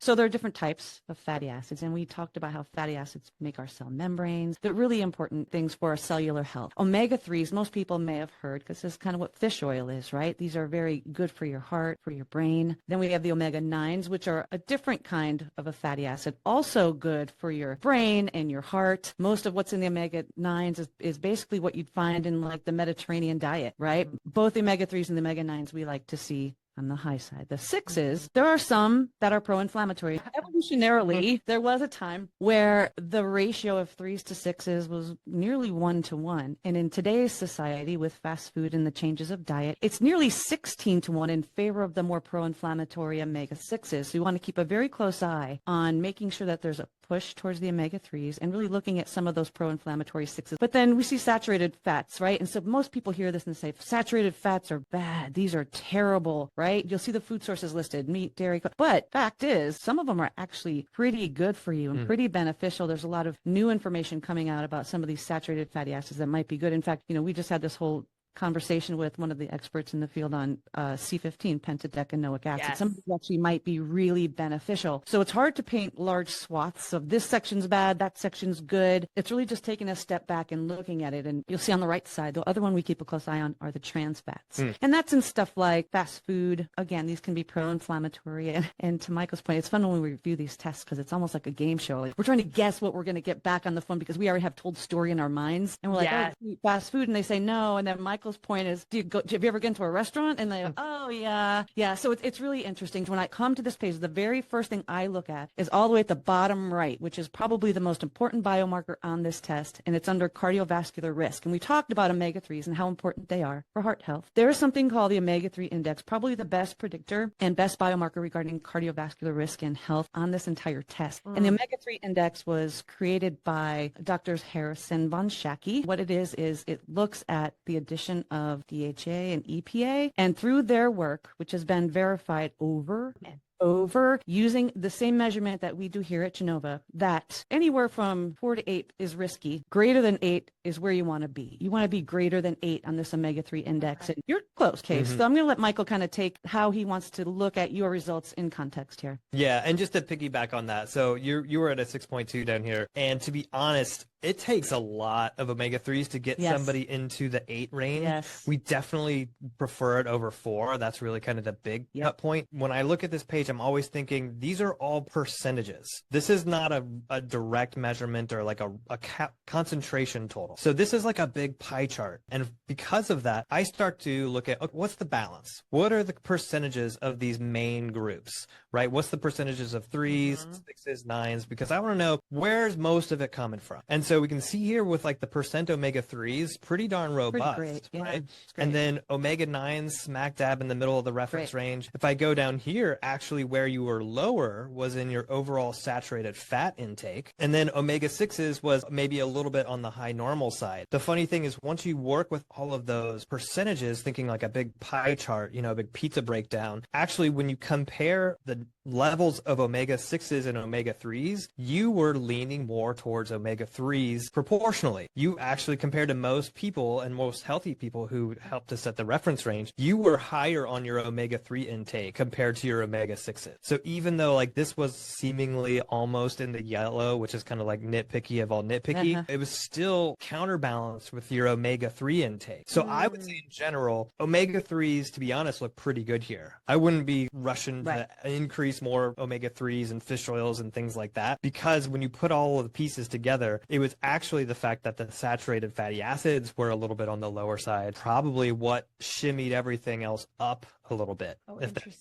So there are different types of fatty acids, and we talked about how fatty acids make our cell membranes. They're really important things for our cellular health. Omega-3s, most people may have heard, because this is kind of what fish oil is, right? These are very good for your heart, for your brain. Then we have the omega-9s, which are a different kind of a fatty acid, also good for your brain and your heart. Most of what's in the omega-9s is basically what you'd find in like the Mediterranean diet, right? Both the omega-3s and the omega-9s we like to see on the high side. The 6s, there are some that are pro-inflammatory. Evolutionarily, there was a time where the ratio of 3s to 6s was nearly 1-to-1. And in today's society, with fast food and the changes of diet, it's nearly 16-to-1 in favor of the more pro-inflammatory omega-6s. So you want to keep a very close eye on making sure that there's a push towards the omega-3s and really looking at some of those pro-inflammatory 6s. But then we see saturated fats, right? And so most people hear this and say, saturated fats are bad. These are terrible, right? You'll see the food sources listed, meat, dairy. But fact is, some of them are actually pretty good for you and pretty beneficial. There's a lot of new information coming out about some of these saturated fatty acids that might be good. In fact, we just had this whole conversation with one of the experts in the field on C15, pentadecanoic acid. Yes. Some of these actually might be really beneficial. So it's hard to paint large swaths of this section's bad, that section's good. It's really just taking a step back and looking at it. And you'll see on the right side, the other one we keep a close eye on are the trans fats. And that's in stuff like fast food. Again, these can be pro-inflammatory. And to Michael's point, it's fun when we review these tests because it's almost like a game show. Like we're trying to guess what we're going to get back on the phone because we already have told story in our minds. And we're like, Yes. oh, you eat fast food. And they say no. And then Michael's point is, have you ever been to a restaurant? And they go, oh, yeah. Yeah. So it's really interesting. When I come to this page, the very first thing I look at is all the way at the bottom right, which is probably the most important biomarker on this test. And it's under cardiovascular risk. And we talked about omega-3s and how important they are for heart health. There is something called the omega-3 index, probably the best predictor and best biomarker regarding cardiovascular risk and health on this entire test. And the omega-3 index was created by Drs. Harris and von Schacke. What it is it looks at the addition of DHA and EPA, and through their work, which has been verified over and over using the same measurement that we do here at Genova, that anywhere from 4 to 8 is risky. Greater than 8 is where you want to be. You want to be greater than 8 on this omega-3 index. And you're close, Case. So I'm going to let Michael kind of take how he wants to look at your results in context here. Yeah, and just to piggyback on that, so you were at a 6.2 down here, and to be honest, it takes a lot of omega-3s to get somebody into the 8 range. Yes. We definitely prefer it over 4. That's really kind of the big cut point. When I look at this page, I'm always thinking these are all percentages. This is not a direct measurement or like a concentration total. So this is like a big pie chart. And because of that, I start to look at, okay, what's the balance? What are the percentages of these main groups, right? What's the percentages of 3s, 6s, 9s? Because I want to know where's most of it coming from. And so we can see here with like the percent omega-3s, pretty darn robust, Pretty great. Yeah, right? it's great. And then omega-9s smack dab in the middle of the reference range. If I go down here, actually where you were lower was in your overall saturated fat intake. And then omega-6s was maybe a little bit on the high normal side. The funny thing is once you work with all of those percentages, thinking like a big pie chart, a big pizza breakdown, actually when you compare the levels of omega-6s and omega-3s, you were leaning more towards omega-3s proportionally. You actually, compared to most people and most healthy people who helped to set the reference range, you were higher on your omega-3 intake compared to your omega-6s. So even though like this was seemingly almost in the yellow, which is kind of like nitpicky of all nitpicky, it was still counterbalanced with your omega-3 intake. So I would say in general, omega-3s, to be honest, look pretty good here. I wouldn't be rushing to increase more omega-3s and fish oils and things like that, because when you put all of the pieces together, it was actually the fact that the saturated fatty acids were a little bit on the lower side, probably what shimmied everything else up a little bit. Oh, interesting.